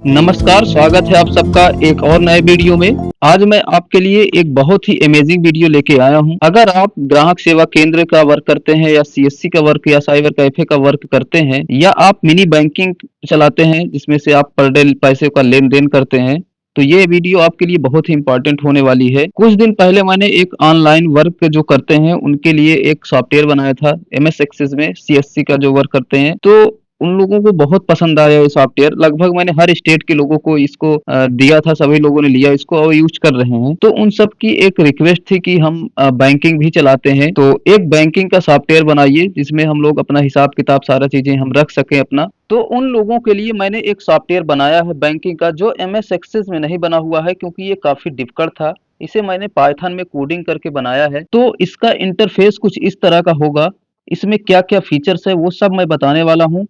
नमस्कार, स्वागत है आप सबका एक और नए वीडियो में। आज मैं आपके लिए एक बहुत ही अमेजिंग वीडियो लेके आया हूँ। अगर आप ग्राहक सेवा केंद्र का वर्क करते हैं या सीएससी का वर्क या साइबर कैफे का वर्क करते हैं या आप मिनी बैंकिंग चलाते हैं जिसमें से आप पर डे पैसे का लेन-देन करते हैं, तो ये वीडियो आपके लिए बहुत ही इम्पोर्टेंट होने वाली है। कुछ दिन पहले मैंने एक ऑनलाइन वर्क जो करते हैं उनके लिए एक सॉफ्टवेयर बनाया था एमएस एक्सेस में सीएससी का जो वर्क करते हैं। तो उन लोगों को बहुत पसंद आया ये सॉफ्टवेयर। लगभग मैंने हर स्टेट के लोगों को इसको दिया था, सभी लोगों ने लिया इसको और यूज़ कर रहे हैं। तो उन सब की एक रिक्वेस्ट थी कि हम बैंकिंग भी चलाते हैं, तो एक बैंकिंग का सॉफ्टवेयर बनाइए जिसमें हम लोग अपना हिसाब-किताब सारा चीज़ें हम रख सकें अपना। तो उन लोगों के लिए मैंने एक सॉफ्टवेयर बनाया है बैंकिंग का जो एमएस एक्सेस में नहीं बना हुआ है क्योंकि ये काफ़ी डिफ़िकल्ट था। इसे मैंने पाइथन में कोडिंग करके बनाया है। तो इसका इंटरफ़ेस कुछ इस तरह का होगा। इसमें क्या-क्या फीचर्स है वो सब मैं बताने वाला हूँ।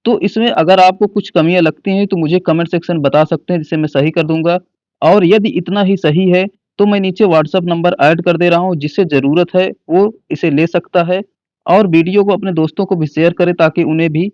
तो इसमें अगर आपको कुछ कमियाँ लगती हैं तो मुझे कमेंट सेक्शन बता सकते हैं जिसे मैं सही कर दूँगा। और यदि इतना ही सही है तो मैं नीचे व्हाट्सएप नंबर ऐड कर दे रहा हूँ, जिसे ज़रूरत है वो इसे ले सकता है और वीडियो को अपने दोस्तों को भी शेयर करें ताकि उन्हें भी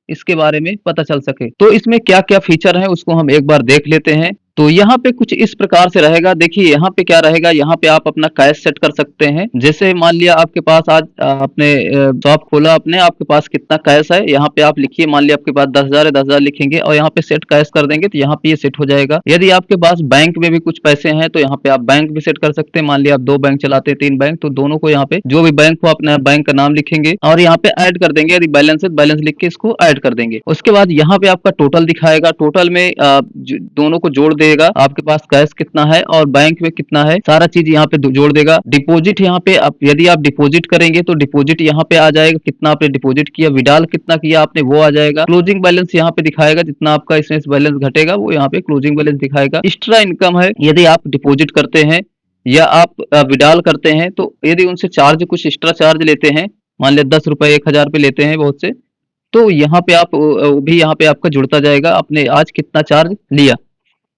इसके बारे में पता चल सके। तो इसमें क्या-क्या फीचर हैं उसको हम एक बार देख लेते हैं। तो यहाँ पे कुछ इस प्रकार से रहेगा। देखिए यहाँ पे क्या रहेगा, यहाँ पे आप अपना कैश सेट कर सकते हैं। जैसे मान लिया आपके पास आज आपने शॉप खोला आपने, आपके पास कितना कैश है, यहाँ पे आप लिखिए। मान लिया आपके पास 10,000 है, 10,000 लिखेंगे और यहाँ पे सेट कैश कर देंगे तो यहाँ पे ये सेट हो जाएगा। यदि आपके पास बैंक में भी कुछ पैसे हैं तो यहाँ पे आप बैंक भी सेट कर सकते हैं। मान लिया आप 2 बैंक चलाते हैं, 3 बैंक, तो दोनों को यहाँ पे जो भी बैंक हो अपना बैंक का नाम लिखेंगे और यहाँ पे ऐड कर देंगे। यदि बैलेंस है तो बैलेंस लिख के इसको ऐड कर देंगे। उसके बाद यहाँ पे आपका टोटल दिखाएगा। टोटल में दोनों को जोड़ देगा, आपके पास कैश कितना है और बैंक में कितना है, सारा चीज यहाँ पे जोड़ देगा। डिपॉजिट यहाँ पे यदि आप डिपॉजिट करेंगे तो डिपॉजिट यहाँ पे आ जाएगा, कितना आपने डिपॉजिट किया, विड्रॉल कितना किया आपने वो आ जाएगा। क्लोजिंग बैलेंस यहाँ पे दिखाएगा, जितना आपका इसमें बैलेंस घटेगा वो यहाँ पे क्लोजिंग बैलेंस दिखाएगा। एक्स्ट्रा इनकम है, यदि आप डिपॉजिट करते हैं या आप विड्रॉल करते हैं तो यदि उनसे चार्ज कुछ एक्स्ट्रा चार्ज लेते हैं, मान लिया 10 रुपए 1,000 रुपए लेते हैं बहुत से, तो यहाँ पे आप वो भी यहाँ पे आपका जुड़ता जाएगा, आपने आज कितना चार्ज लिया।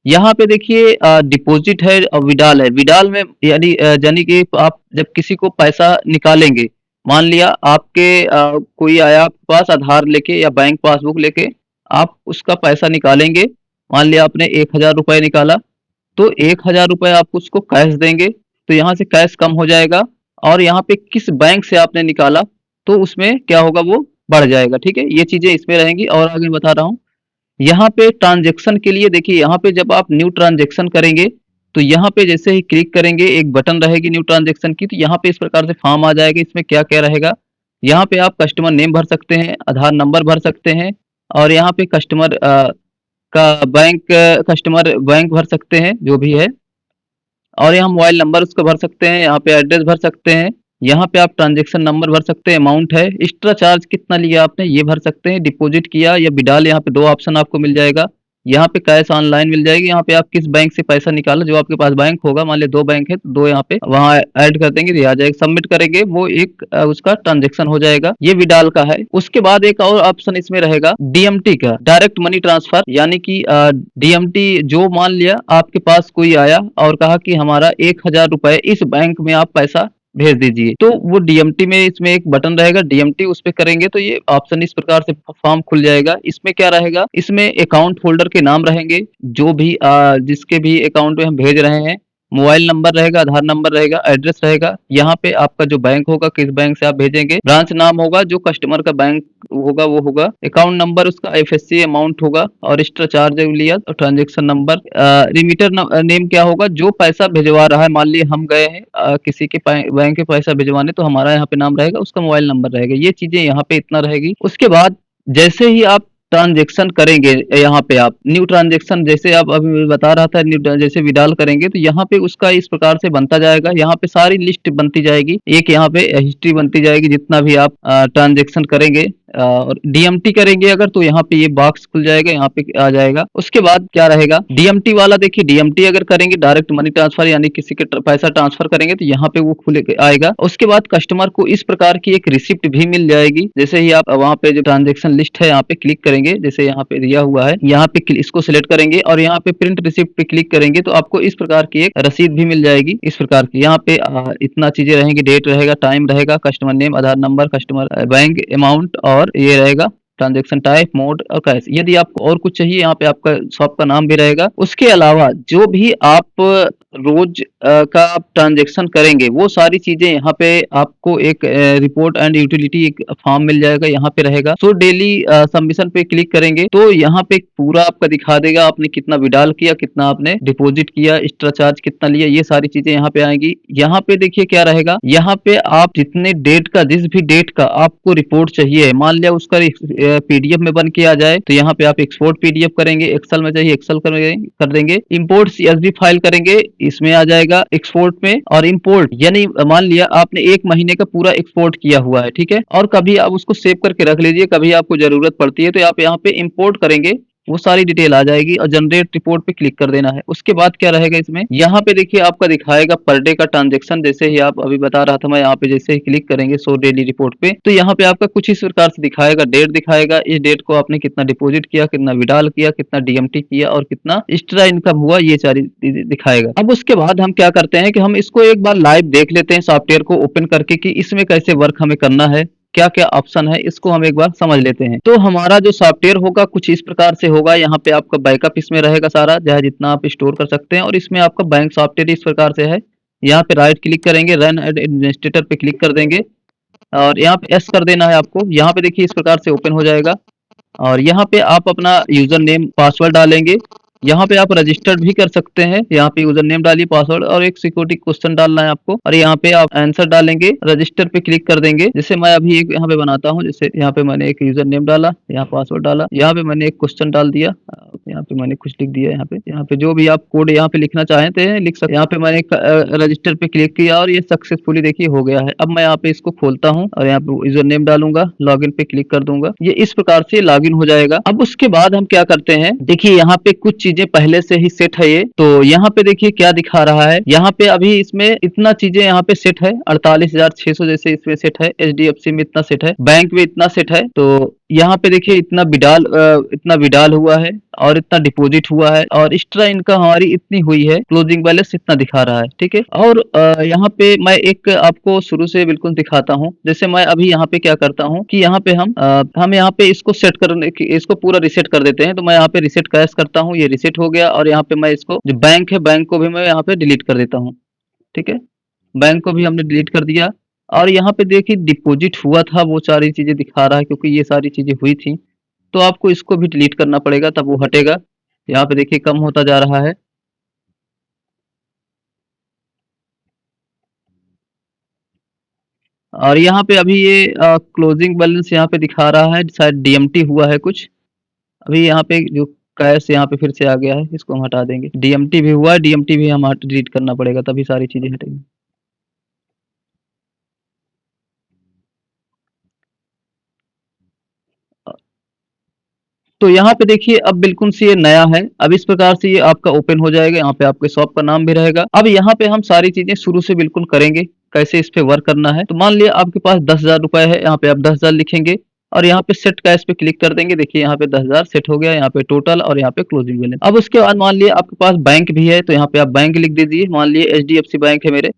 यहाँ पे देखिए डिपॉजिट है और विड्रॉल है। विड्रॉल में यानी कि आप जब किसी को पैसा निकालेंगे, मान लिया आपके कोई आया आपके पास आधार लेके या बैंक पासबुक लेके, आप उसका पैसा निकालेंगे। मान लिया आपने 1,000 रुपए निकाला, तो 1,000 रुपए आप उसको कैश देंगे, तो यहाँ से कैश कम हो जाएगा और यहाँ पे किस बैंक से आपने निकाला तो उसमें क्या होगा वो बढ़ जाएगा। ठीक है, ये चीज़ें इसमें रहेंगी और आगे बता रहा हूँ। यहाँ पे ट्रांज़ैक्शन के लिए देखिए, यहाँ पे जब आप न्यू ट्रांज़ैक्शन करेंगे, तो यहाँ पे जैसे ही क्लिक करेंगे एक बटन रहेगी न्यू ट्रांज़ैक्शन की, तो यहाँ पे इस प्रकार से फॉर्म आ जाएगा। इसमें क्या-क्या रहेगा, यहाँ पे आप कस्टमर नेम भर सकते हैं, आधार नंबर भर सकते हैं और यहाँ पे कस्टमर बैंक भर सकते हैं जो भी है और यहाँ मोबाइल नंबर उसका भर सकते हैं, यहाँ पे एड्रेस भर सकते हैं, यहाँ पे आप ट्रांज़ैक्शन नंबर भर सकते हैं, अमाउंट है, एक्स्ट्रा चार्ज कितना लिया आपने ये भर सकते हैं, डिपॉज़िट किया या विड्रॉल, यहाँ पे 2 ऑप्शन आपको मिल जाएगा। यहाँ पे कैश ऑनलाइन मिल जाएगी, यहाँ पे आप किस बैंक से पैसा निकाला, जो आपके पास बैंक होगा, मान लिया 2 बैंक है तो 2 यहाँ पे वहाँ ऐड कर देंगे तो ये आ जाएगा। सबमिट करेंगे वो एक उसका ट्रांज़ैक्शन हो जाएगा, ये विड्रॉल का है। उसके बाद एक और ऑप्शन इसमें रहेगा डीएमटी का, डायरेक्ट मनी ट्रांसफर, यानी कि डीएमटी जो मान लिया आपके पास कोई आया और कहा कि हमारा 1,000 रुपए इस बैंक में आप पैसा भेज दीजिए, तो वो डीएमटी में इसमें एक बटन रहेगा डीएमटी, उस पे करेंगे तो ये ऑप्शन इस प्रकार से फॉर्म खुल जाएगा। इसमें क्या रहेगा, इसमें अकाउंट होल्डर के नाम रहेंगे, जो भी जिसके भी अकाउंट में हम भेज रहे हैं, मोबाइल नंबर रहेगा, आधार नंबर रहेगा, एड्रेस रहेगा, यहाँ पे आपका जो बैंक होगा किस बैंक से आप भेजेंगे, ब्रांच नाम होगा, जो कस्टमर का बैंक होगा वो होगा, अकाउंट नंबर उसका आईएफएससी अमाउंट होगा और एक्स्ट्रा चार्ज लिया और ट्रांजैक्शन नंबर, रिमीटर नेम क्या होगा, जो पैसा भिजवा रहा है। मान लीजिए हम गए हैं किसी के बैंक के पैसा भिजवाने, तो हमारा यहाँ पे नाम रहेगा, उसका मोबाइल नंबर रहेगा। ये चीजें यहाँ पे इतना रहेगी। उसके बाद जैसे ही आप ट्रांजैक्शन करेंगे, यहाँ पे आप न्यू ट्रांजैक्शन, जैसे आप अभी बता रहा था जैसे विड्रॉल करेंगे तो यहाँ पे उसका इस प्रकार से बनता जाएगा। यहाँ पे सारी लिस्ट बनती जाएगी, एक यहाँ पे हिस्ट्री बनती जाएगी जितना भी आप ट्रांजैक्शन करेंगे। और डीएमटी करेंगे अगर तो यहाँ पे ये बॉक्स खुल जाएगा, यहाँ पे आ जाएगा। उसके बाद क्या रहेगा, डीएमटी वाला देखिए, डीएमटी अगर करेंगे डायरेक्ट मनी ट्रांसफर, यानी किसी के पैसा ट्रांसफर करेंगे तो यहाँ पे वो खुले आएगा। उसके बाद कस्टमर को इस प्रकार की एक रिसिप्ट भी मिल जाएगी। जैसे ही आप वहाँ पे जो ट्रांजेक्शन लिस्ट है यहाँ पे क्लिक करेंगे, जैसे यहाँ पे दिया हुआ है, यहाँ पे इसको सिलेक्ट करेंगे और यहाँ पे प्रिंट रिसिप्ट पे क्लिक करेंगे तो आपको इस प्रकार की एक रसीद भी मिल जाएगी। इस प्रकार की यहाँ पे इतना चीजें रहेंगी, डेट रहेगा, टाइम रहेगा, कस्टमर नेम, आधार नंबर, कस्टमर बैंक, अमाउंट और ये रहेगा ट्रांजैक्शन टाइप, मोड और कैश। यदि आपको और कुछ चाहिए, यहाँ पे आपका शॉप का नाम भी रहेगा। उसके अलावा जो भी आप रोज का आप ट्रांजैक्शन करेंगे, वो सारी चीजें यहाँ पे आपको एक रिपोर्ट एंड यूटिलिटी एक फॉर्म मिल जाएगा, यहाँ पे रहेगा। सो डेली सबमिशन पे क्लिक करेंगे तो यहाँ पे पूरा आपका दिखा देगा आपने कितना विड्रॉल किया, कितना आपने डिपॉजिट किया, एक्स्ट्रा चार्ज कितना लिया, ये सारी चीजें यहाँ पे आएंगी। यहाँ पे देखिए क्या रहेगा, यहाँ पे आप जितने डेट का, जिस भी डेट का आपको रिपोर्ट चाहिए, मान लिया उसका पीडीएफ में बन के आ जाए तो यहाँ पे आप एक्सपोर्ट पीडीएफ करेंगे, एक्सेल में चाहिए एक्सेल कर देंगे, इंपोर्ट सीएसवी फाइल करेंगे, इसमें आ जाएगा एक्सपोर्ट में। और इंपोर्ट यानी मान लिया आपने 1 महीने का पूरा एक्सपोर्ट किया हुआ है, ठीक है, और कभी आप उसको सेव करके रख लीजिए, कभी आपको जरूरत पड़ती है तो आप यहाँ पे इंपोर्ट करेंगे, वो सारी डिटेल आ जाएगी और जनरेट रिपोर्ट पे क्लिक कर देना है। उसके बाद क्या रहेगा इसमें, यहाँ पे देखिए आपका दिखाएगा पर डे का ट्रांजैक्शन। जैसे ही आप अभी बता रहा था मैं, यहाँ पे जैसे ही क्लिक करेंगे शो डेली रिपोर्ट पे, तो यहाँ पे आपका कुछ इस प्रकार से दिखाएगा, डेट दिखाएगा, इस डेट को आपने कितना डिपॉजिट किया, कितना विड्रॉल किया, कितना डीएमटी किया और कितना एक्स्ट्रा इनकम हुआ, ये सारी चीजें दिखाएगा। अब उसके बाद हम क्या करते हैं कि हम इसको एक बार लाइव देख लेते हैं सॉफ्टवेयर को ओपन करके कि इसमें कैसे वर्क हमें करना है, क्या क्या ऑप्शन है, इसको हम एक बार समझ लेते हैं। तो हमारा जो सॉफ्टवेयर होगा कुछ इस प्रकार से होगा। यहाँ पे आपका बैकअप इसमें रहेगा सारा, चाहे जितना आप स्टोर कर सकते हैं, और इसमें आपका बैंक सॉफ्टवेयर इस प्रकार से है। यहाँ पे राइट क्लिक करेंगे, रन एड एडमिनिस्ट्रेटर पे क्लिक कर देंगे और यहाँ पे एस कर देना है आपको। यहाँ पे देखिए इस प्रकार से ओपन हो जाएगा और यहाँ पे आप अपना यूजर नेम पासवर्ड डालेंगे। यहाँ पे आप रजिस्टर्ड भी कर सकते हैं, यहाँ पे यूजर नेम डालिए, पासवर्ड और एक सिक्योरिटी क्वेश्चन डालना है आपको, और यहाँ पे आप आंसर डालेंगे, रजिस्टर पे क्लिक कर देंगे। जैसे मैं अभी एक यहाँ पे बनाता हूँ, जैसे यहाँ पे मैंने एक यूजर नेम डाला, यहाँ पासवर्ड डाला, यहाँ पे मैंने एक क्वेश्चन डाल दिया, यहाँ पे मैंने कुछ लिख दिया, यहाँ पे जो भी आप कोड यहाँ पे लिखना चाहते हैं लिख सकते हैं। यहाँ पे मैंने रजिस्टर पे क्लिक किया और ये सक्सेसफुली देखिए हो गया है। अब मैं यहाँ पे इसको खोलता हूँ और यहाँ पे यूजर नेम डालूंगा, लॉगिन पे क्लिक कर दूंगा, ये इस प्रकार से लॉगिन हो जाएगा। अब उसके बाद हम क्या करते हैं, देखिए यहाँ पे कुछ चीजें पहले से ही सेट है ये, तो यहाँ पे देखिए क्या दिखा रहा है, यहाँ पे अभी इसमें इतना चीजें यहाँ पे सेट है, 48,600 जैसे इसमें सेट है, एचडीएफसी में इतना सेट है, बैंक में इतना सेट है। तो यहाँ पे देखिए इतना विड्रॉल हुआ है और इतना डिपॉजिट हुआ है और एक्स्ट्रा इनकम हमारी इतनी हुई है, क्लोजिंग बैलेंस इतना दिखा रहा है, ठीक है। और यहाँ पे मैं एक आपको शुरू से बिल्कुल दिखाता हूँ। जैसे मैं अभी यहाँ पे क्या करता हूँ कि यहाँ पे हम यहाँ पे इसको सेट करने की, इसको पूरा रिसेट कर देते हैं। तो मैं यहाँ पे रिसेट कैश करता हूँ, ये रिसेट हो गया, और यहाँ पे मैं इसको जो बैंक है, बैंक को भी मैं यहाँ पे डिलीट कर देता हूँ, ठीक है, बैंक को भी हमने डिलीट कर दिया। और यहाँ पे देखिए डिपॉजिट हुआ था वो सारी चीजें दिखा रहा है, क्योंकि ये सारी चीजें हुई थी, तो आपको इसको भी डिलीट करना पड़ेगा तब वो हटेगा। यहाँ पे देखिए कम होता जा रहा है। और यहाँ पे अभी ये क्लोजिंग बैलेंस यहाँ पे दिखा रहा है, शायद डीएमटी हुआ है कुछ। अभी यहाँ पे जो कैश यहाँ पे फिर से आ गया है, इसको हम हटा देंगे। डीएमटी भी हुआ है, डीएमटी भी हम डिलीट करना पड़ेगा तभी सारी चीजें हटेंगी। तो यहाँ पे देखिए अब बिल्कुल से ये नया है। अब इस प्रकार से ये आपका ओपन हो जाएगा, यहाँ पे आपके शॉप का नाम भी रहेगा। अब यहाँ पे हम सारी चीजें शुरू से बिल्कुल करेंगे, कैसे इस पे वर्क करना है। तो मान लिया आपके पास 10,000 रुपए है, यहाँ पे आप 10,000 लिखेंगे और यहाँ पे सेट कैश पे क्लिक कर देंगे। देखिए यहाँ पे 10,000 सेट हो गया, यहाँ पे टोटल और यहाँ पे क्लोजिंग बैलेंस। अब उसके बाद मान लिया आपके पास बैंक भी है, तो यहाँ पे आप बैंक लिख दीजिए। मान लिया एचडीएफसी बैंक है मेरे,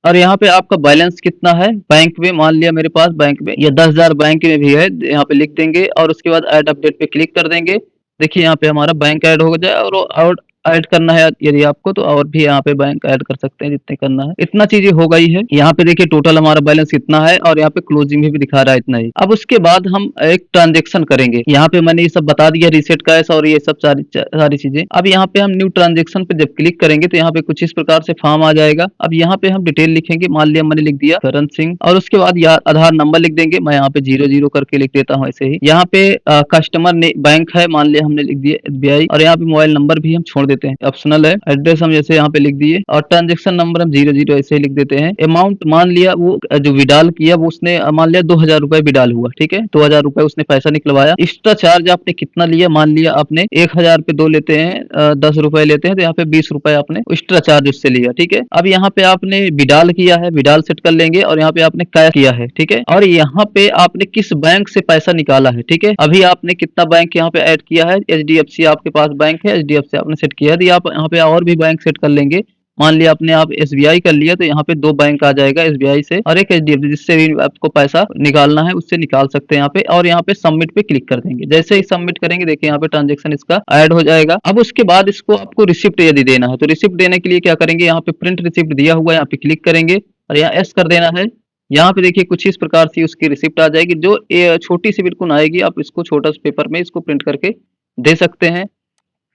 और यहाँ पे आपका बैलेंस कितना है बैंक में, मान लिया मेरे पास बैंक में या 10,000 बैंक में भी है, यहाँ पे लिख देंगे और उसके बाद ऐड अपडेट पे क्लिक कर देंगे। देखिए यहाँ पे हमारा बैंक ऐड हो जाए, और ऐड करना है यदि आपको तो और भी यहाँ पे बैंक ऐड कर सकते हैं जितने करना है। इतना चीजें हो गई है। यहाँ पे देखिए टोटल हमारा बैलेंस कितना है और यहाँ पे क्लोजिंग में भी दिखा रहा है इतना ही। अब उसके बाद हम एक ट्रांजेक्शन करेंगे। यहाँ पे मैंने ये सब बता दिया, रीसेट कैश और ये सब सारी चीजें। अब यहाँ पे हम न्यू ट्रांजेक्शन पे जब क्लिक करेंगे तो यहाँ पे कुछ इस प्रकार से फॉर्म आ जाएगा। अब यहाँ पे हम डिटेल लिखेंगे, मान लिया मैंने लिख दिया करण सिंह, और उसके बाद आधार नंबर लिख देंगे। मैं यहाँ पे 00 करके लिख देता हूँ ऐसे ही। यहाँ पे कस्टमर बैंक है, मान लिया हमने लिख दिया एसबीआई, और यहाँ पे मोबाइल नंबर भी हम छोड़ देते हैं, ऑप्शनल है। एड्रेस हम जैसे यहाँ पे लिख दिए और ट्रांजेक्शन नंबर हम 00 ऐसे ही लिख देते हैं। अमाउंट मान लिया वो जो विड्रॉल किया वो उसने मान लिया 2,000 रुपए विड्रॉल हुआ, ठीक है, 2,000 रुपए उसने पैसा निकलवाया। एक्स्ट्रा चार्ज आपने कितना लिया, मान लिया आपने 1,000 पे 2 लेते हैं, 10 रुपए लेते हैं, तो यहाँ पे 20 रुपए आपने एक्स्ट्रा चार्ज उससे लिया, ठीक है। अब यहाँ पे आपने विड्रॉल किया है, विड्रॉल सेट कर लेंगे, और यहाँ पे आपने कैश किया है, ठीक है, और यहाँ पे आपने किस बैंक से पैसा निकाला है, ठीक है। अभी आपने कितना बैंक यहाँ पे ऐड किया है, एचडीएफसी आपके पास बैंक है, एचडीएफसी आपने सेट किया है। यदि आप यहाँ पे और भी बैंक सेट कर लेंगे मान लिया आपने आप एसबीआई कर लिया तो यहाँ पे 2 बैंक आ जाएगा, एसबीआई से और एक एचडीएफसी, जिससे भी आपको पैसा निकालना है उससे निकाल सकते हैं यहाँ पे। और यहाँ पे सबमिट पे क्लिक कर देंगे। जैसे ही सबमिट करेंगे देखिए यहाँ पे ट्रांजेक्शन इसका ऐड हो जाएगा। अब उसके बाद इसको आपको रिसिप्ट यदि देना है तो रिसिप्ट देने के लिए क्या करेंगे, यहाँ पे प्रिंट रिसिप्ट दिया हुआ है, यहाँ पे क्लिक करेंगे और यहाँ एस कर देना है। यहाँ पे देखिए कुछ इस प्रकार से उसकी रिसिप्ट आ जाएगी, जो छोटी सी बिल्कुल आएगी। आप इसको छोटा सा पेपर में इसको प्रिंट करके दे सकते हैं।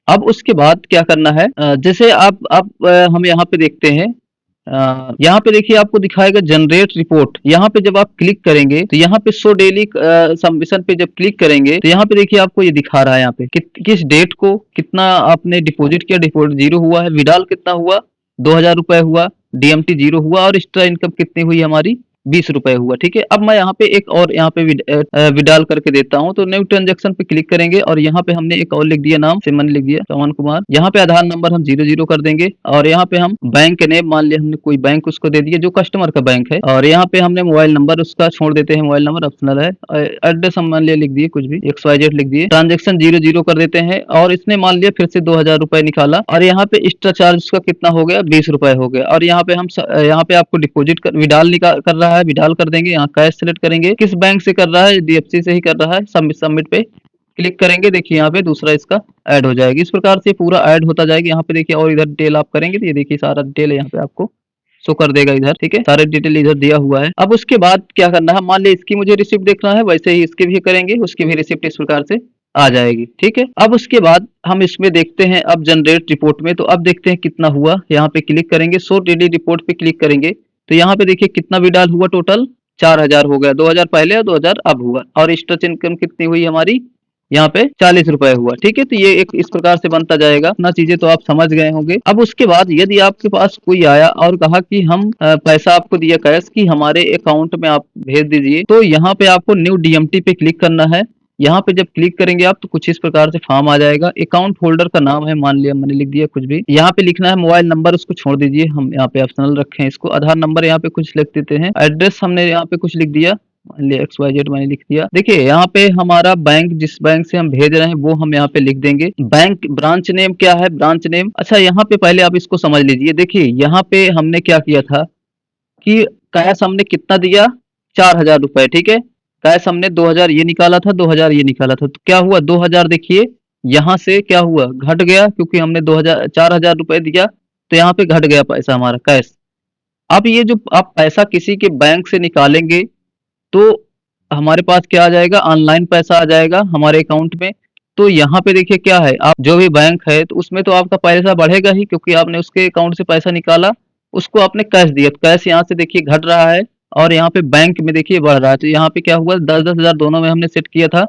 अब उसके बाद क्या करना है, जैसे आप हम यहाँ पे देखते हैं, यहाँ पे देखिए आपको दिखाएगा जनरेट रिपोर्ट। यहाँ पे जब आप क्लिक करेंगे तो यहाँ पे शो डेली सबमिशन पे जब क्लिक करेंगे तो यहाँ पे देखिए आपको ये दिखा रहा है यहाँ पे किस डेट को कितना आपने डिपॉजिट किया, डिपॉजिट 0 हुआ है, विड्रॉल कितना हुआ 2000 रुपए हुआ, डीएमटी 0 हुआ और एक्स्ट्रा इनकम कितनी हुई हमारी 20 रुपए हुआ। ठीक है, अब मैं यहाँ पे एक और यहाँ पे विड्रॉल करके देता हूँ। तो न्यू ट्रांजेक्शन पे क्लिक करेंगे और यहाँ पे हमने एक और लिख दिया नाम, सिमन लिख दिया, पवन कुमार। यहाँ पे आधार नंबर हम 00 कर देंगे और यहाँ पे हम बैंक नेम मान लिया हमने कोई बैंक उसको दे दिया जो कस्टमर का बैंक है। और यहाँ पे हमने मोबाइल नंबर उसका छोड़ देते हैं, मोबाइल नंबर ऑप्शनल है। एड्रेस हम मान लिया लिख दिए कुछ भी XYZ लिख दिए। ट्रांजेक्शन 00 कर देते हैं और इसने मान लिया फिर से 2000 रुपए निकाला और यहाँ पे एक्स्ट्रा चार्ज का कितना हो गया 20 रुपए हो गया। और यहाँ पे हम यहाँ पे आपको डिपॉजिट कर विड्रॉल कर रहा है, विड्रॉल कर देंगे। यहाँ कैश सेलेक्ट करेंगे, किस बैंक से कर रहा है, डीएफसी से ही कर रहा है। सबमिट पे क्लिक करेंगे, देखिए यहाँ पे दूसरा इसका ऐड हो जाएगी। इस प्रकार से पूरा ऐड होता जाएगा। यहाँ पे देखिए और इधर डिटेल आप करेंगे तो ये देखिए सारा डिटेल यहाँ पे आपको शो कर देगा इधर। ठीक है, सारे डिटेल इधर दिया हुआ है। अब उसके बाद क्या करना है, मान ली इसकी मुझे रिसिप्ट देखना है, वैसे ही इसके भी करेंगे, उसकी भी रिसिप्ट इस प्रकार से आ जाएगी। ठीक है, अब उसके बाद हम इसमें देखते हैं, अब जनरेट रिपोर्ट में तो अब देखते हैं कितना हुआ। यहाँ पे क्लिक करेंगे, शो डेली रिपोर्ट पे क्लिक करेंगे तो यहाँ पे देखिए कितना विड्रॉल हुआ, टोटल 4000 हो गया। 2000 पहले और 2000 अब हुआ। और एक्स्ट्रा इनकम कितनी हुई हमारी, यहाँ पे 40 रुपए हुआ। ठीक है, तो ये एक इस प्रकार से बनता जाएगा। इतना चीजें तो आप समझ गए होंगे। अब उसके बाद यदि आपके पास कोई आया और कहा कि हम पैसा आपको दिया कैश कि हमारे अकाउंट में आप भेज दीजिए, तो यहाँ पे आपको न्यू डीएमटी पे क्लिक करना है। यहाँ पे जब क्लिक करेंगे आप तो कुछ इस प्रकार से फॉर्म आ जाएगा। अकाउंट होल्डर का नाम है, मान लिया मैंने लिख दिया कुछ भी। यहाँ पे लिखना है मोबाइल नंबर, उसको छोड़ दीजिए, हम यहाँ पे ऑप्शनल रखें इसको। आधार नंबर यहाँ पे कुछ लिख देते हैं। एड्रेस हमने यहाँ पे कुछ लिख दिया, मान लिया XYZ मैंने लिख दिया। देखिए यहाँ पे हमारा बैंक, जिस बैंक से हम भेज रहे हैं वो हम यहाँ पे लिख देंगे। बैंक ब्रांच नेम क्या है, ब्रांच नेम। अच्छा, यहाँ पे पहले आप इसको समझ लीजिए। देखिए यहाँ पे हमने क्या किया था कि कैश हमने कितना दिया, 4000 रुपए। ठीक है, कैश हमने 2000 ये निकाला था, 2000 ये निकाला था। तो क्या हुआ, 2000 देखिए यहाँ से क्या हुआ, घट गया, क्योंकि हमने 4000 रुपए दिया तो यहाँ पे घट गया पैसा हमारा कैश। अब ये जो आप पैसा किसी के बैंक से निकालेंगे तो हमारे पास क्या आ जाएगा, ऑनलाइन पैसा आ जाएगा हमारे अकाउंट में। तो यहाँ पे देखिए क्या है, आप जो भी बैंक है तो उसमें तो आपका पैसा बढ़ेगा ही, क्योंकि आपने उसके अकाउंट से पैसा निकाला, उसको आपने कैश दिया। तो कैश यहाँ से देखिए घट रहा है और यहाँ पे बैंक में देखिए बढ़ रहा है। तो यहाँ पे क्या हुआ, 10-10 हजार दोनों में हमने सेट किया था।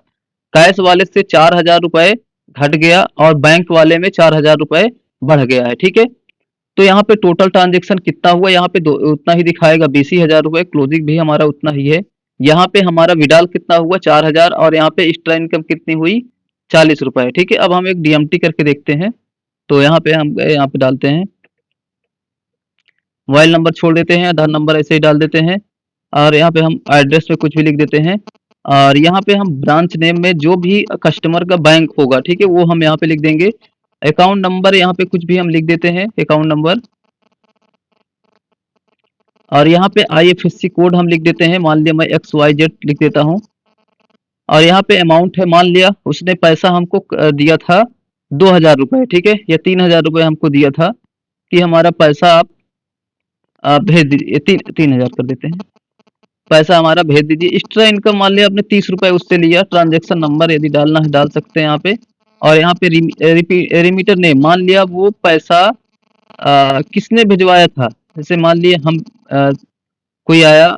कैश वाले से 4000 रुपए घट गया और बैंक वाले में 4000 रुपए बढ़ गया है। ठीक है, तो यहाँ पे टोटल ट्रांजेक्शन कितना हुआ, यहाँ पे उतना ही दिखाएगा, 20,000 रुपए। क्लोजिंग भी हमारा उतना ही है। यहाँ पे हमारा विड्रॉल कितना हुआ, 4000। और यहाँ पे एक्स्ट्रा इनकम कितनी हुई, 40 रुपए। ठीक है, अब हम एक डीएमटी करके देखते हैं। तो यहाँ पे हम यहाँ पे डालते हैं, मोबाइल नंबर छोड़ देते हैं, आधार नंबर ऐसे ही डाल देते हैं और यहाँ पे हम एड्रेस में कुछ भी लिख देते हैं। और यहाँ पे हम ब्रांच नेम में जो भी कस्टमर का बैंक होगा, ठीक है, वो हम यहाँ पे लिख देंगे। अकाउंट नंबर यहाँ पे कुछ भी हम लिख देते हैं, अकाउंट नंबर। और यहाँ पे IFSC कोड हम लिख देते हैं, मान लिया मैं XYZ लिख देता हूँ। और यहाँ पे अमाउंट है, मान लिया उसने पैसा हमको दिया था 2000 रुपए। ठीक है, या 3000 रुपए हमको दिया था कि हमारा पैसा आप भेज दीजिए। 3000 कर देते हैं, पैसा हमारा भेज दीजिए। एक्स्ट्रा इनकम मान लिया आपने 30 रुपए उससे लिया। ट्रांजेक्शन नंबर यदि डालना है डाल सकते हैं यहाँ पे। और यहाँ पे रिमीटर नेम, मान लिया वो पैसा किसने भिजवाया था। जैसे मान लिया हम कोई आया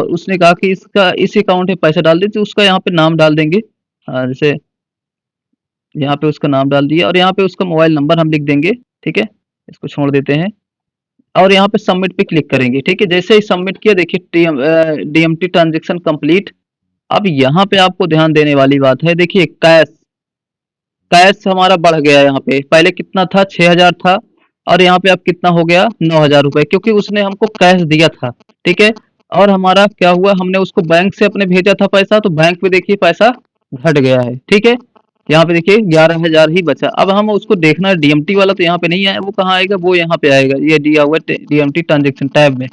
उसने कहा कि इसका इस अकाउंट में पैसा डाल दे, तो उसका यहाँ पे नाम डाल देंगे। जैसे यहाँ पे उसका नाम डाल दिया और यहाँ पे उसका मोबाइल नंबर हम लिख देंगे। ठीक है, इसको छोड़ देते हैं और यहाँ पे सबमिट पे क्लिक करेंगे। ठीक है, जैसे ही सबमिट किया देखिए डीएमटी ट्रांजेक्शन कंप्लीट। अब यहाँ पे आपको ध्यान देने वाली बात है, देखिए कैश हमारा बढ़ गया। यहाँ पे पहले कितना था, 6000 था और यहाँ पे अब कितना हो गया, 9000 रुपए, क्योंकि उसने हमको कैश दिया था। ठीक है, और हमारा क्या हुआ, हमने उसको बैंक से अपने भेजा था पैसा, तो बैंक में देखिए पैसा घट गया है। ठीक है, यहाँ पे देखिए 11,000 ही बचा। अब हम उसको देखना है डीएमटी वाला, तो यहाँ पे नहीं आया, वो कहाँ आएगा, वो यहाँ पे आएगा, ये दिया हुआ है डीएमटी ट्रांजेक्शन टैब में।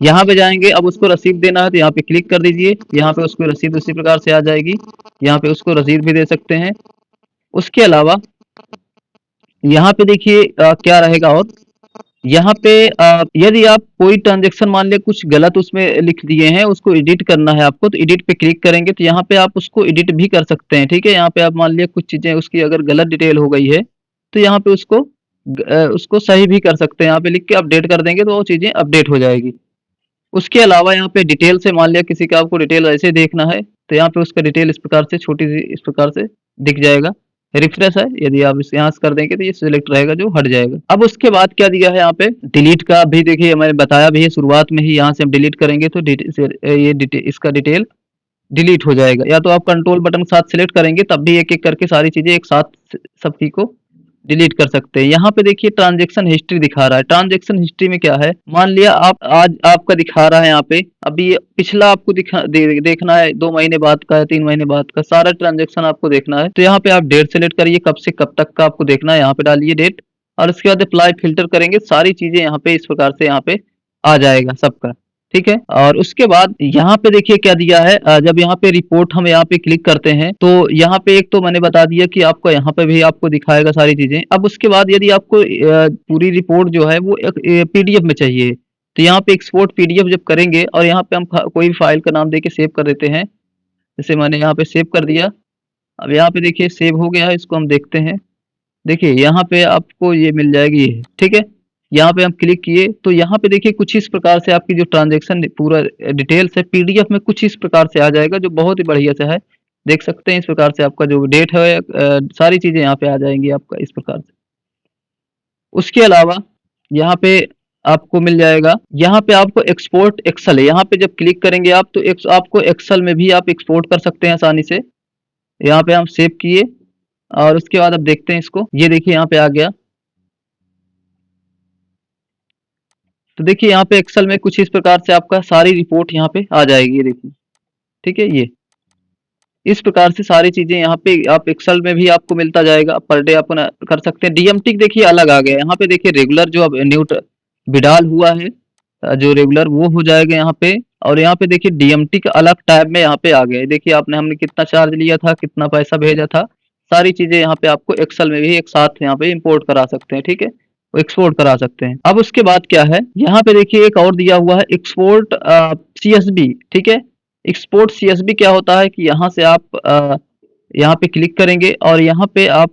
यहाँ पे जाएंगे, अब उसको रसीद देना है तो यहाँ पे क्लिक कर दीजिए, यहाँ पे उसको रसीद उसी प्रकार से आ जाएगी, यहाँ पे उसको रसीद भी दे सकते हैं। उसके अलावा यहाँ पे देखिए क्या रहेगा, और यहाँ पे यदि आप कोई ट्रांजेक्शन मान लिया कुछ गलत उसमें लिख दिए हैं, उसको एडिट करना है आपको, तो एडिट पे क्लिक करेंगे तो यहाँ पे आप उसको एडिट भी कर सकते हैं, ठीक है। यहाँ पे आप मान लिया कुछ चीजें उसकी अगर गलत डिटेल हो गई है, तो यहाँ पे उसको सही भी कर सकते हैं, यहाँ पे लिख के अपडेट कर देंगे तो वो चीजें अपडेट हो जाएगी। उसके अलावा यहाँ पे डिटेल से मान लिया किसी का आपको डिटेल ऐसे देखना है, तो यहाँ पे उसका डिटेल इस प्रकार से छोटी सी इस प्रकार से दिख जाएगा। रिफ्रेश है, यदि आप इसे यहाँ से कर देंगे तो ये सिलेक्ट रहेगा जो हट जाएगा। अब उसके बाद क्या दिया है यहाँ पे, डिलीट का भी देखिए मैंने बताया भी है शुरुआत में ही, यहाँ से हम डिलीट करेंगे तो इसका डिटेल डिलीट हो जाएगा। या तो आप कंट्रोल बटन के साथ सिलेक्ट करेंगे तब भी एक एक करके सारी चीजें एक साथ सबकी को डिलीट कर सकते हैं। यहाँ पे देखिए ट्रांजैक्शन हिस्ट्री दिखा रहा है। ट्रांजैक्शन हिस्ट्री में क्या है, मान लिया आप आज आपका दिखा रहा है यहाँ पे, अभी पिछला आपको देखना है, 2 महीने बाद का है, 3 महीने बाद का सारा ट्रांजैक्शन आपको देखना है, तो यहाँ पे आप डेट सेलेक्ट करिए, कब से कब तक का आपको देखना है, यहाँ पे डालिए डेट, और उसके बाद अप्लाई फिल्टर करेंगे, सारी चीजें यहाँ पे इस प्रकार से यहाँ पे आ जाएगा सबका, ठीक है। और उसके बाद यहाँ पे देखिए क्या दिया है, जब यहाँ पे रिपोर्ट हम यहाँ पे क्लिक करते हैं तो यहाँ पे एक तो मैंने बता दिया कि आपको यहाँ पे भी आपको दिखाएगा सारी चीजें। अब उसके बाद यदि आपको पूरी रिपोर्ट जो है वो एक पीडीएफ में चाहिए, तो यहाँ पे एक्सपोर्ट पीडीएफ जब करेंगे और यहाँ पे हम कोई भी फाइल का नाम दे के सेव कर देते हैं, जैसे मैंने यहाँ पे सेव कर दिया। अब यहाँ पे देखिए सेव हो गया है, इसको हम देखते हैं। देखिए यहाँ पे आपको ये मिल जाएगी ये, ठीक है। यहाँ पे हम क्लिक किए तो यहाँ पे देखिए कुछ इस प्रकार से आपकी जो ट्रांजैक्शन पूरा डिटेल्स है पीडीएफ में कुछ इस प्रकार से आ जाएगा, जो बहुत ही बढ़िया से है। देख सकते हैं इस प्रकार से आपका जो डेट है सारी चीजें यहाँ पे आ जाएंगी आपका इस प्रकार से। उसके अलावा यहाँ पे आपको मिल जाएगा, यहाँ पे आपको एक्सपोर्ट एक्सेल है, यहाँ पे जब क्लिक करेंगे आप तो आपको एक्सेल में भी आप एक्सपोर्ट कर सकते हैं आसानी से। यहाँ पे हम सेव किए और उसके बाद अब देखते हैं इसको, ये देखिए यहाँ पे आ गया। तो देखिए यहाँ पे एक्सेल में कुछ इस प्रकार से आपका सारी रिपोर्ट यहाँ पे आ जाएगी, ये देखिए, ठीक है। ये इस प्रकार से सारी चीजें यहाँ पे आप एक्सेल में भी आपको मिलता जाएगा, पर डे अपन कर सकते हैं। डीएमटी देखिए अलग आ गया, यहाँ पे देखिए रेगुलर जो अब न्यू विडाल हुआ है, जो रेगुलर वो हो जाएगा यहाँ पे। और यहाँ पे देखिए डीएमटी का अलग टैब में यहाँ पे आ गया है, देखिए आपने हमने कितना चार्ज लिया था, कितना पैसा भेजा था, सारी चीजें यहाँ पे आपको एक्सेल में भी एक साथ यहाँ पे इंपोर्ट करा सकते हैं, ठीक है, एक्सपोर्ट करा सकते हैं। अब उसके बाद क्या है, यहाँ पे देखिए एक और दिया हुआ है एक्सपोर्ट सीएसबी, ठीक है। एक्सपोर्ट सीएसबी क्या होता है कि यहाँ से आप यहाँ पे क्लिक करेंगे और यहाँ पे आप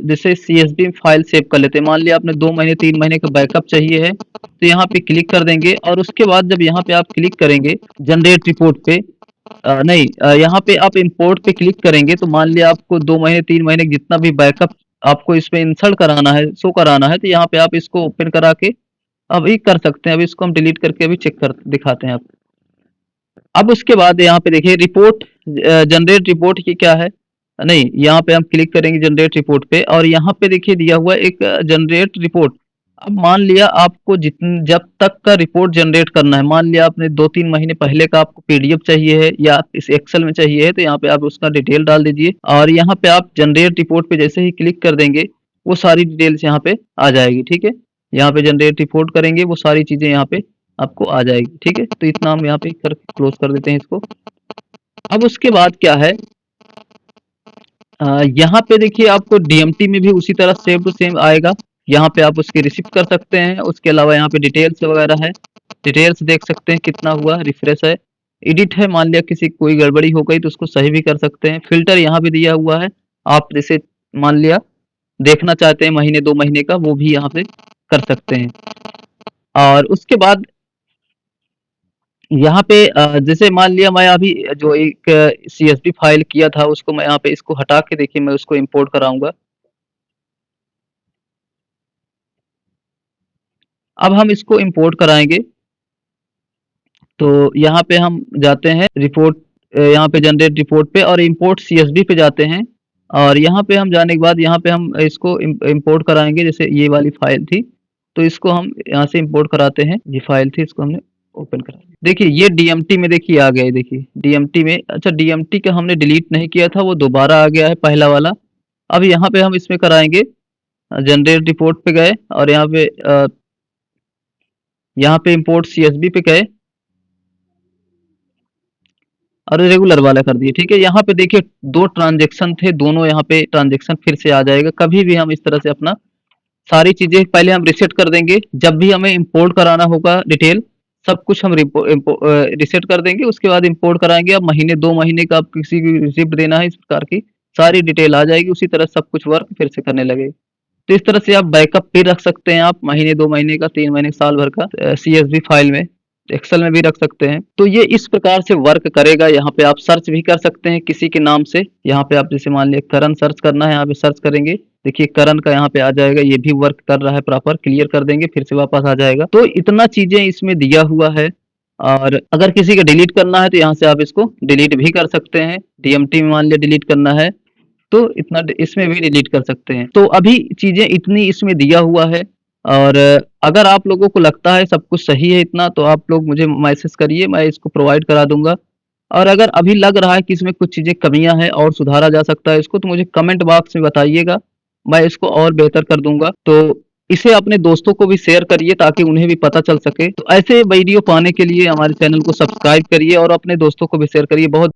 जैसे सीएसबी फाइल सेव कर लेते हैं, मान लिया आपने 2 महीने 3 महीने का बैकअप चाहिए है, तो यहाँ पे क्लिक कर देंगे। और उसके बाद जब यहाँ पे आप क्लिक करेंगे जनरेट रिपोर्ट पे, नहीं यहाँ पे आप इंपोर्ट पे क्लिक करेंगे, तो मान लिया आपको 2 महीने 3 महीने जितना भी बैकअप आपको इसमें इंसर्ट कराना है, शो कराना है, तो यहाँ पे आप इसको ओपन करा के अभी कर सकते हैं। अभी इसको हम डिलीट करके अभी चेक कर दिखाते हैं आपको। अब उसके बाद यहाँ पे देखिए रिपोर्ट, जनरेट रिपोर्ट की क्या है, नहीं यहाँ पे हम क्लिक करेंगे जनरेट रिपोर्ट पे, और यहाँ पे देखिए दिया हुआ है एक जनरेट रिपोर्ट। अब मान लिया आपको जब तक का रिपोर्ट जनरेट करना है, मान लिया आपने 2-3 महीने पहले का आपको पीडीएफ चाहिए है या इस एक्सेल में चाहिए है, तो यहाँ पे आप उसका डिटेल डाल दीजिए और यहाँ पे आप जनरेट रिपोर्ट पे जैसे ही क्लिक कर देंगे वो सारी डिटेल्स यहाँ पे आ जाएगी, ठीक है। यहाँ पे जनरेट रिपोर्ट करेंगे वो सारी चीजें यहाँ पे आपको आ जाएगी, ठीक है। तो इतना हम यहाँ पे क्लोज कर देते हैं इसको। अब उसके बाद क्या है, यहाँ पे देखिए आपको डीएमटी में भी उसी तरह सेम टू सेम आएगा, यहाँ पे आप उसकी रिसिप्ट कर सकते हैं। उसके अलावा यहाँ पे डिटेल्स वगैरह है, डिटेल्स देख सकते हैं कितना हुआ, रिफ्रेश है, एडिट है, मान लिया किसी कोई गड़बड़ी हो गई तो उसको सही भी कर सकते हैं। फिल्टर यहाँ भी दिया हुआ है, आप जैसे मान लिया देखना चाहते हैं महीने 2 महीने का, वो भी यहाँ पे कर सकते हैं। और उसके बाद यहाँ पे जैसे मान लिया मैं अभी जो एक सीएसवी फाइल किया था उसको मैं यहाँ पे इसको हटा के देखिए मैं उसको इंपोर्ट कराऊंगा। अब हम इसको इंपोर्ट कराएंगे, तो यहाँ पे हम जाते हैं रिपोर्ट, यहाँ पे जनरेट रिपोर्ट पे और इंपोर्ट सीएसवी पे जाते हैं। और यहाँ पे हम जाने के बाद यहाँ पे हम इसको इंपोर्ट कराएंगे, जैसे ये वाली फाइल थी तो इसको हम यहाँ से इंपोर्ट कराते हैं, ये फाइल थी इसको हमने ओपन करा। देखिए ये डीएमटी में देखिए आ गया है, देखिए डीएमटी में। अच्छा डीएमटी का हमने डिलीट नहीं किया था, वो दोबारा आ गया है पहला वाला। अब यहाँ पे हम इसमें कराएंगे, जनरेट रिपोर्ट पे गए और यहाँ पे इंपोर्ट सीएसवी पे गए और रेगुलर वाला कर दिए। ठीक है, यहाँ पे देखिए 2 ट्रांज़ैक्शन थे, दोनों यहाँ पे ट्रांज़ैक्शन फिर से आ जाएगा। कभी भी हम इस तरह से अपना सारी चीज़ें पहले हम रीसेट कर देंगे। जब भी हमें इंपोर्ट कराना होगा डिटेल, सब कुछ हम रीसेट कर देंगे, उसके बाद इंपोर्ट कराएँगे। अब महीने 2 महीने का आप किसी भी रिसिप्ट देना है इस प्रकार की, सारी डिटेल आ जाएगी, उसी तरह सब कुछ वर्क फिर से करने लगेगा। तो इस तरह से आप बैकअप भी रख सकते हैं, आप महीने 2 महीने का, 3 महीने, साल भर का सीएसवी फाइल में, एक्सेल में भी रख सकते हैं। तो ये इस प्रकार से वर्क करेगा। यहाँ पे आप सर्च भी कर सकते हैं किसी के नाम से। यहाँ पे आप जैसे मान लिया करण सर्च करना है, यहाँ पे सर्च करेंगे, देखिए करण का यहाँ पे आ जाएगा, ये भी वर्क कर रहा है प्रॉपर। क्लियर कर देंगे, फिर से वापस आ जाएगा। तो इतना चीजें इसमें दिया हुआ है। और अगर किसी का डिलीट करना है तो यहाँ से आप इसको डिलीट भी कर सकते हैं। डीएमटी में मान लिया डिलीट करना है तो इतना इसमें भी डिलीट कर सकते हैं। तो अभी चीजें इतनी इसमें दिया हुआ है। और अगर आप लोगों को लगता है सब कुछ सही है इतना, तो आप लोग मुझे मैसेज करिए, मैं इसको प्रोवाइड करा दूंगा। और अगर अभी लग रहा है कि इसमें कुछ चीजें कमियां हैं और सुधारा जा सकता है इसको, तो मुझे कमेंट बॉक्स में बताइएगा, मैं इसको और बेहतर कर दूंगा। तो इसे अपने दोस्तों को भी शेयर करिए ताकि उन्हें भी पता चल सके। तो ऐसे वीडियो पाने के लिए हमारे चैनल को सब्सक्राइब करिए और अपने दोस्तों को भी शेयर करिए। बहुत